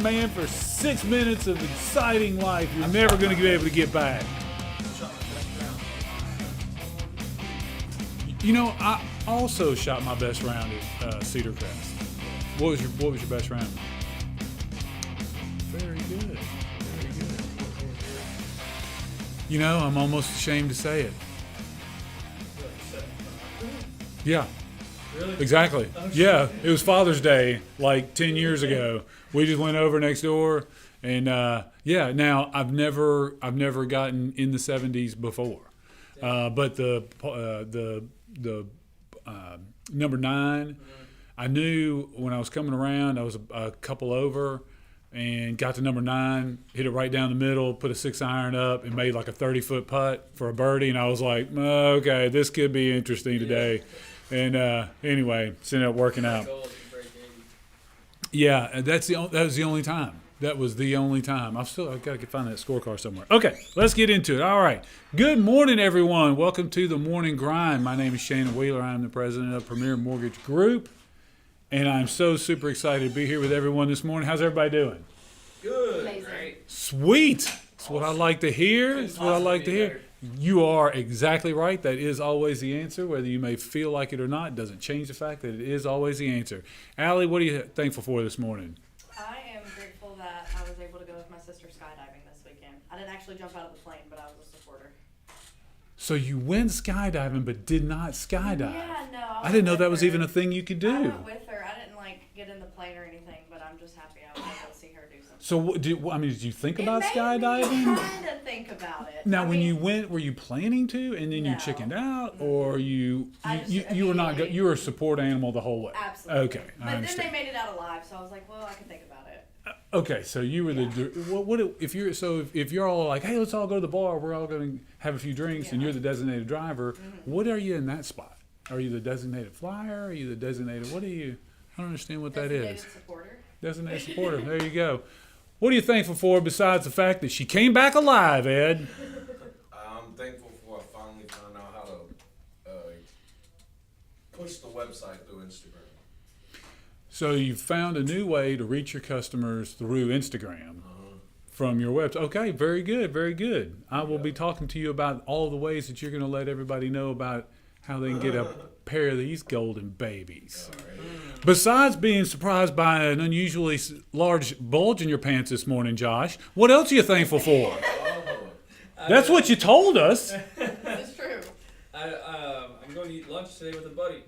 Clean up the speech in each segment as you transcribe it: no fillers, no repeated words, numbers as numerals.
man, for 6 minutes of exciting life you're never going to be able to get back. You know, I also shot my best round at Cedar Crest. What was your best round? Very good. Very good. You know, I'm almost ashamed to say it. Yeah. Really? Exactly. Yeah, it was Father's Day like 10 years ago. We just went over next door, and yeah. Now I've never gotten in the 70s before, but the number 9, I knew when I was coming around, I was a couple over, and got to number 9, hit it right down the middle, put a 6-iron up, and made like a 30-foot putt for a birdie, and I was like, okay, this could be interesting today. And anyway, it ended up working out. Yeah, that was the only time. That was the only time. I've got to find that scorecard somewhere. Okay, let's get into it. All right. Good morning, everyone. Welcome to the Morning Grind. My name is Shannon Wheeler. I'm the president of Premier Mortgage Group, and I'm so super excited to be here with everyone this morning. How's everybody doing? Good. Amazing. Sweet. That's what I like to hear. That's what I like to hear. You are exactly right. That is always the answer. Whether you may feel like it or not, it doesn't change the fact that it is always the answer. Allie, what are you thankful for this morning? I am grateful that I was able to go with my sister skydiving this weekend. I didn't actually jump out of the plane, but I was a supporter. So you went skydiving but did not skydive. Yeah, no. I didn't know that was even a thing you could do. I went with her. I didn't get in the plane or anything, but I'm just happy I was able to see her do something. So did you think about skydiving? I had to think about it. Now, when you went, were you planning to, and then you No. chickened out, or you were not? immediately- You were a support animal the whole way. Absolutely. Okay, But I then understand. they made it out alive, so I was like, well, I can think about it. Okay, so you were if you're all like, hey, let's all go to the bar, we're all going to have a few drinks, and Yeah. you're the designated driver. What are you in that spot? Are you the designated flyer? Are you the designated? What are you? I don't understand what that is. Designated supporter. Designated supporter. There you go. What are you thankful for besides the fact that she came back alive, Ed? I'm thankful for I finally found out how to push the website through Instagram. So you found a new way to reach your customers through Instagram from your website. Okay, very good, very good. I will be talking to you about all the ways that you're going to let everybody know about how they can get a pair of these golden babies. Besides being surprised by an unusually large bulge in your pants this morning, Josh, what else are you thankful for? That's what you told us. That's true. I'm going to eat lunch today with a buddy.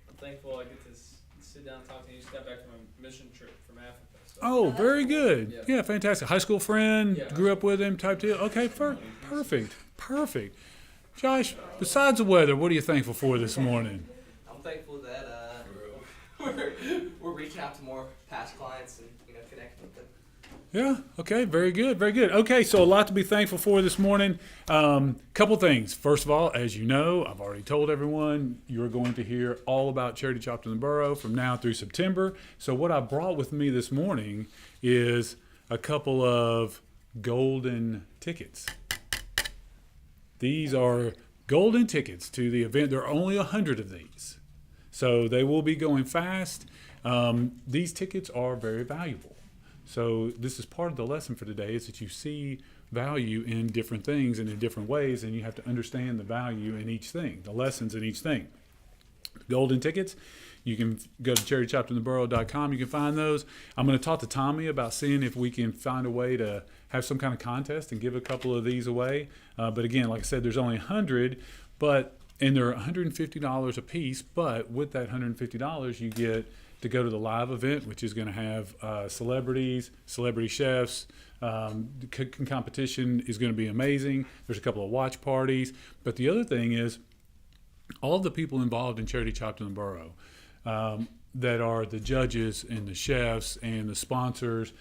I'm thankful I get to sit down and talk to you. Just got back from a mission trip from Africa. So. Oh, very good. Yeah. Yeah, fantastic. High school friend, Yeah. grew up with him type deal. Okay, perfect. Josh, besides the weather, what are you thankful for this morning? I'm thankful that we're reaching out to more past clients and connecting with them. Yeah, okay, very good. Okay, so a lot to be thankful for this morning. Couple things. First of all, as you know, I've already told everyone, you're going to hear all about Charity Chopped in the Borough from now through September. So what I brought with me this morning is a couple of golden tickets. These are golden tickets to the event. There are only 100 of these, so they will be going fast. These tickets are very valuable. So this is part of the lesson for today, is that you see value in different things and in different ways, and you have to understand the value in each thing, the lessons in each thing. Golden tickets, you can go to charitychoppedintheborough.com. You can find those. I'm going to talk to Tommy about seeing if we can find a way to have some kind of contest and give a couple of these away. But again, like I said, there's only 100, and they're $150 a piece. But with that $150, you get to go to the live event, which is going to have celebrities, celebrity chefs. The competition is going to be amazing. There's a couple of watch parties. But the other thing is, all of the people involved in Charity Chopped in the Borough, that are the judges and the chefs and the sponsors,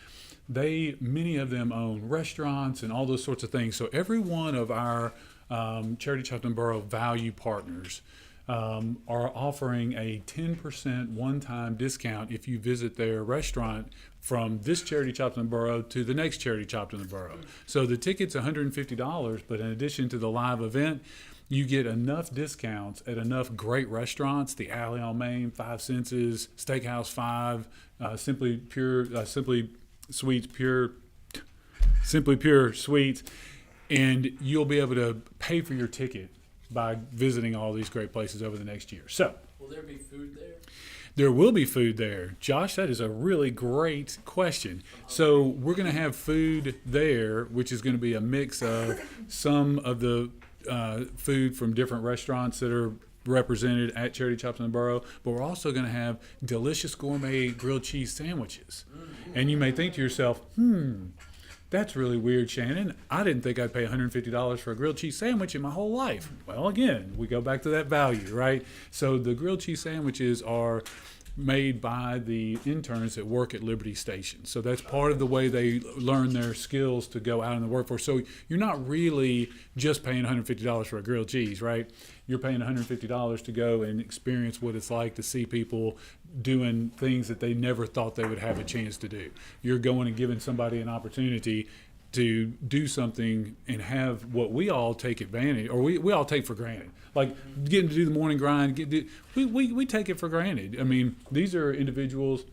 many of them own restaurants and all those sorts of things. So every one of our Charity Chopped in the Borough value partners are offering a 10% one-time discount if you visit their restaurant from this Charity Chopped in the Borough to the next Charity Chopped in the Borough. So the ticket's $150, but in addition to the live event, you get enough discounts at enough great restaurants: the Alley on Main, Five Senses, Steakhouse 5, Simply Sweets, Simply Pure Sweets, and you'll be able to pay for your ticket by visiting all these great places over the next year. So Will there be food there? there will be food there. Josh, that is a really great question. So we're going to have food there, which is going to be a mix of some of the food from different restaurants that are represented at Charity Chops in the Borough, but we're also going to have delicious gourmet grilled cheese sandwiches. And you may think to yourself, that's really weird, Shannon. I didn't think I'd pay $150 for a grilled cheese sandwich in my whole life. Well, again, we go back to that value, right? So the grilled cheese sandwiches are made by the interns that work at Liberty Station. So that's part of the way they learn their skills to go out in the workforce. So you're not really just paying $150 for a grilled cheese, right? You're paying $150 to go and experience what it's like to see people doing things that they never thought they would have a chance to do. You're going and giving somebody an opportunity to do something and have what we all take advantage, or we all take for granted. Like getting to do the morning grind, we take it for granted. I mean, these are individuals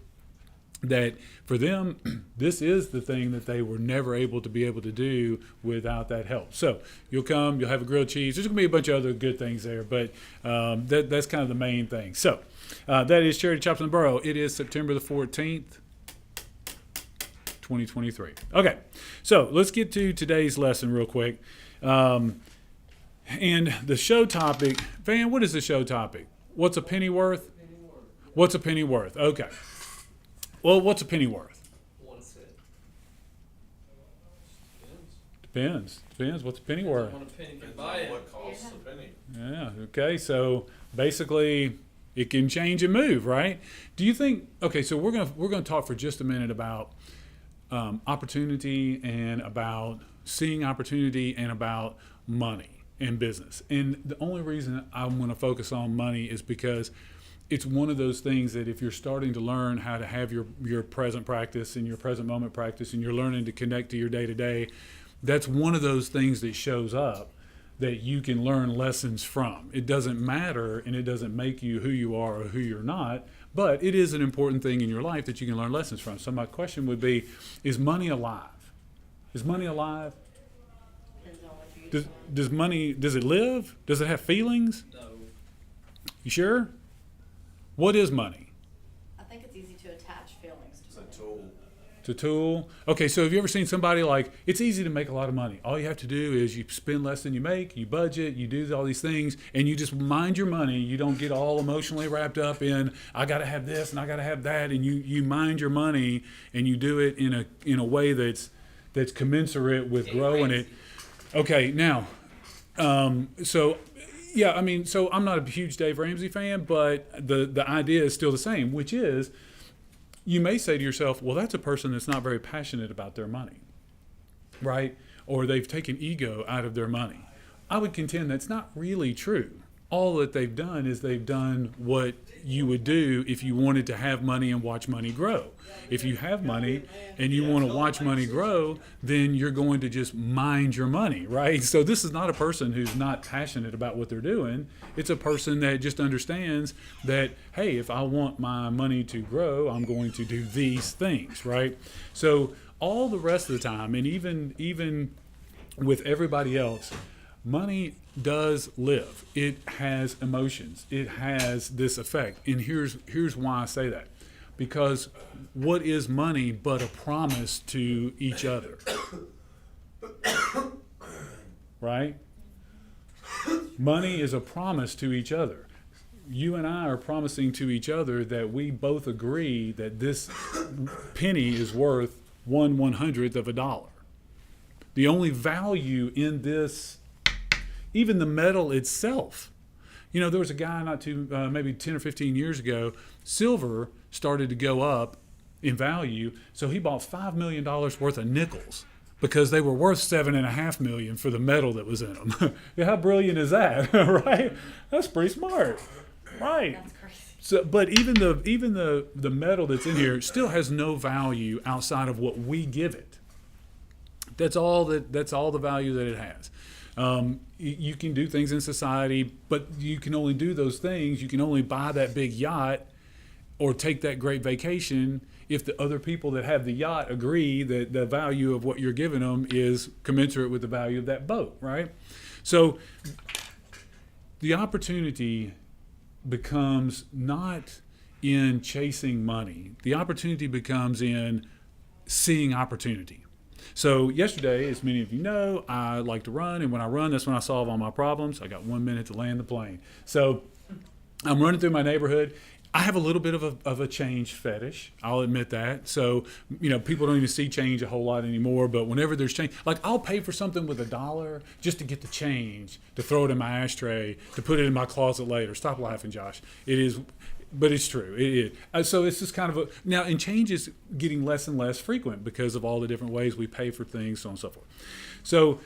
that for them, this is the thing that they were never able to do without that help. So you'll come, you'll have a grilled cheese. There's going to be a bunch of other good things there, but that's kind of the main thing. So that is Charity Chops in the Borough. It is September the 14th. 2023. Okay, so let's get to today's lesson real quick. And the show topic, Van, what is the show topic? What's a penny worth? What's a penny worth? Okay. Well, what's a penny worth? 1 cent. Depends. What's a penny worth? What a penny can Depends buy on it. what costs a penny. Yeah, okay. So basically it can change and move, right? Do you think, okay, so we're gonna talk for just a minute about opportunity and about seeing opportunity and about money in business. And the only reason I'm going to focus on money is because it's one of those things that if you're starting to learn how to have your present practice and your present moment practice, and you're learning to connect to your day to day, that's one of those things that shows up that you can learn lessons from. It doesn't matter and it doesn't make you who you are or who you're not, but it is an important thing in your life that you can learn lessons from. So my question would be, is money alive? Is money alive? Depends on what you use Does money, does it live? Does it have feelings? No. You sure? What is money? I think it's easy to attach feelings It's to a it. tool. It's a tool. Okay, so have you ever seen somebody like, it's easy to make a lot of money. All you have to do is you spend less than you make, you budget, you do all these things, and you just mind your money. You don't get all emotionally wrapped up in, I got to have this and I got to have that, and you mind your money and you do it in a way that's commensurate with growing it. Okay, now, so yeah, I mean, so I'm not a huge Dave Ramsey fan, but the idea is still the same, which is, you may say to yourself, well, that's a person that's not very passionate about their money, right? Or they've taken ego out of their money. I would contend that's not really true. All that they've done is they've done what you would do if you wanted to have money and watch money grow. If you have money and you want to watch money grow, then you're going to just mind your money, right? So this is not a person who's not passionate about what they're doing. It's a person that just understands that, hey, if I want my money to grow, I'm going to do these things, right? So all the rest of the time, and even with everybody else, money does live. It has emotions. It has this effect. And here's why I say that. Because what is money but a promise to each other? Right? Money is a promise to each other. You and I are promising to each other that we both agree that this penny is worth 1/100th of a dollar. The only value in this, even the metal itself. You know, there was a guy maybe 10 or 15 years ago, silver started to go up in value, so he bought $5 million worth of nickels because they were worth $7.5 million for the metal that was in them. How brilliant is that, right? That's pretty smart, right? That's crazy. So, but even the metal that's in here still has no value outside of what we give it. That's all the value that it has. You can do things in society, but you can only do those things. You can only buy that big yacht or take that great vacation if the other people that have the yacht agree that the value of what you're giving them is commensurate with the value of that boat, right? So the opportunity becomes not in chasing money. The opportunity becomes in seeing opportunity. So yesterday, as many of you know, I like to run, and when I run, that's when I solve all my problems. I got 1 minute to land the plane. So I'm running through my neighborhood. I have a little bit of a change fetish. I'll admit that. So, people don't even see change a whole lot anymore, but whenever there's change, like I'll pay for something with $1 just to get the change, to throw it in my ashtray, to put it in my closet later. Stop laughing, Josh. It is, but it's true. It is. So it's just kind of now, and change is getting less and less frequent because of all the different ways we pay for things, so on and so forth. So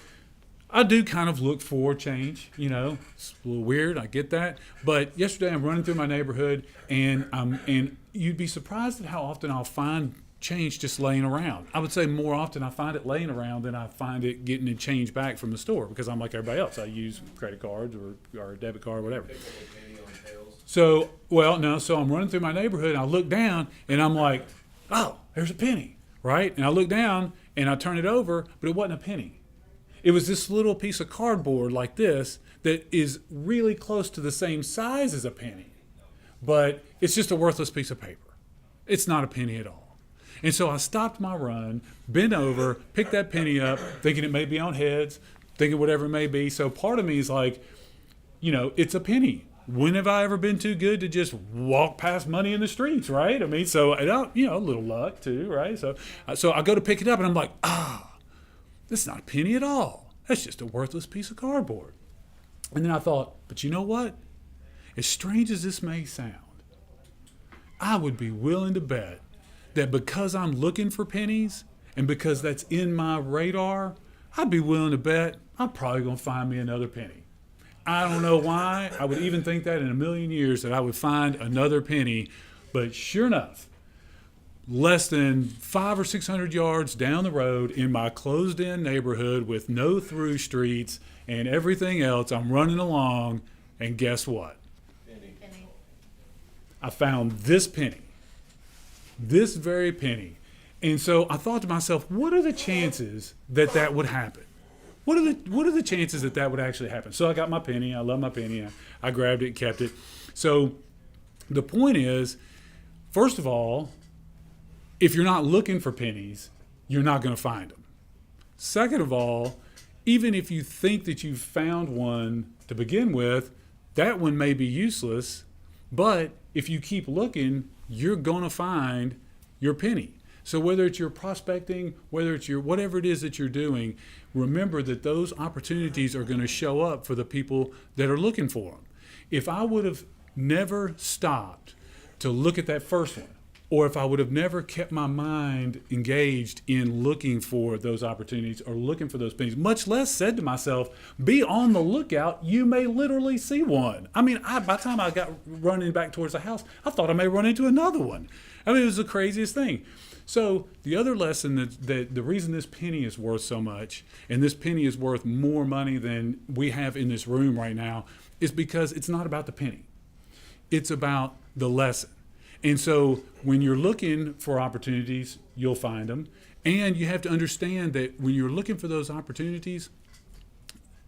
I do kind of look for change, it's a little weird, I get that. But yesterday I'm running through my neighborhood and you'd be surprised at how often I'll find change just laying around. I would say more often I find it laying around than I find it getting a change back from the store, because I'm like everybody else. I use credit cards or a debit card, whatever. Pick up a penny on tails. So I'm running through my neighborhood and I look down and I'm like, oh, there's a penny, right? And I look down and I turn it over, but it wasn't a penny. It was this little piece of cardboard like this that is really close to the same size as a penny, but it's just a worthless piece of paper. It's not a penny at all. And so I stopped my run, bent over, picked that penny up, thinking it may be on heads, thinking whatever it may be. So part of me is like, it's a penny. When have I ever been too good to just walk past money in the streets, right? I mean, so, a little luck too, right? So I go to pick it up and I'm like, that's not a penny at all. That's just a worthless piece of cardboard. And then I thought, but you know what? As strange as this may sound, I would be willing to bet that because I'm looking for pennies and because that's in my radar, I'd be willing to bet I'm probably going to find me another penny. I don't know why. I would even think that in a million years that I would find another penny. But sure enough, less than 500 or 600 yards down the road in my closed-in neighborhood with no through streets and everything else, I'm running along, and guess what? Penny. I found this penny, this very penny. And so I thought to myself, what are the chances that that would happen? What are the chances that that would actually happen? So I got my penny. I love my penny. I grabbed it, kept it. So the point is, first of all, if you're not looking for pennies, you're not going to find them. Second of all, even if you think that you've found one to begin with, that one may be useless, but if you keep looking, you're going to find your penny. So whether it's your prospecting, whether it's your whatever it is that you're doing, remember that those opportunities are going to show up for the people that are looking for them. If I would have never stopped to look at that first one, or if I would have never kept my mind engaged in looking for those opportunities or looking for those pennies, much less said to myself, be on the lookout, you may literally see one. I mean, by the time I got running back towards the house, I thought I may run into another one. I mean, it was the craziest thing. So the other lesson that the reason this penny is worth so much, and this penny is worth more money than we have in this room right now, is because it's not about the penny. It's about the lesson. And so when you're looking for opportunities, you'll find them. And you have to understand that when you're looking for those opportunities,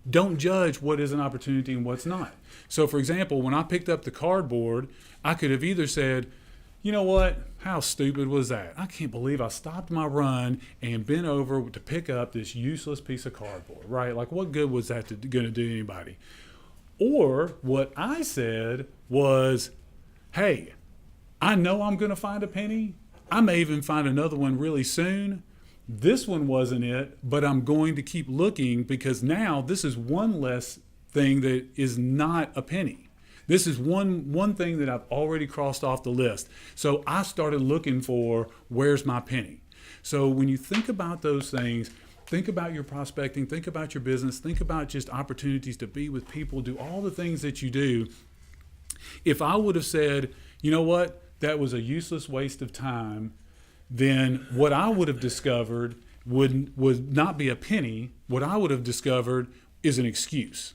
don't judge what is an opportunity and what's not. So for example, when I picked up the cardboard, I could have either said, you know what, how stupid was that? I can't believe I stopped my run and bent over to pick up this useless piece of cardboard, right? Like, what good was that going to do anybody? Or what I said was, hey, I know I'm going to find a penny. I may even find another one really soon. This one wasn't it, but I'm going to keep looking because now this is one less thing that is not a penny. This is one thing that I've already crossed off the list. So I started looking for where's my penny. So when you think about those things, think about your prospecting, think about your business, think about just opportunities to be with people, do all the things that you do. If I would have said, you know what, that was a useless waste of time, then what I would have discovered would not be a penny. What I would have discovered is an excuse.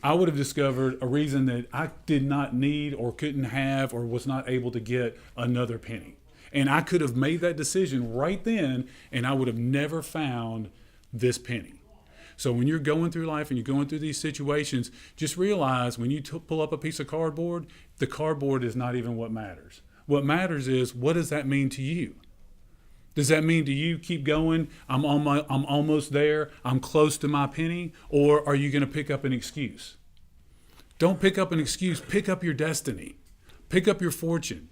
I would have discovered a reason that I did not need or couldn't have or was not able to get another penny. And I could have made that decision right then, and I would have never found this penny. So when you're going through life and you're going through these situations, just realize when you pull up a piece of cardboard, the cardboard is not even what matters. What matters is, what does that mean to you? Does that mean to you, keep going, I'm almost there, I'm close to my penny? Or are you going to pick up an excuse? Don't pick up an excuse. Pick up your destiny. Pick up your fortune.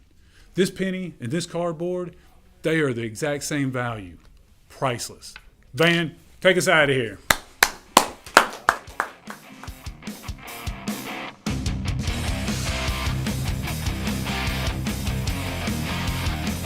This penny and this cardboard, they are the exact same value. Priceless. Van, take us out of here.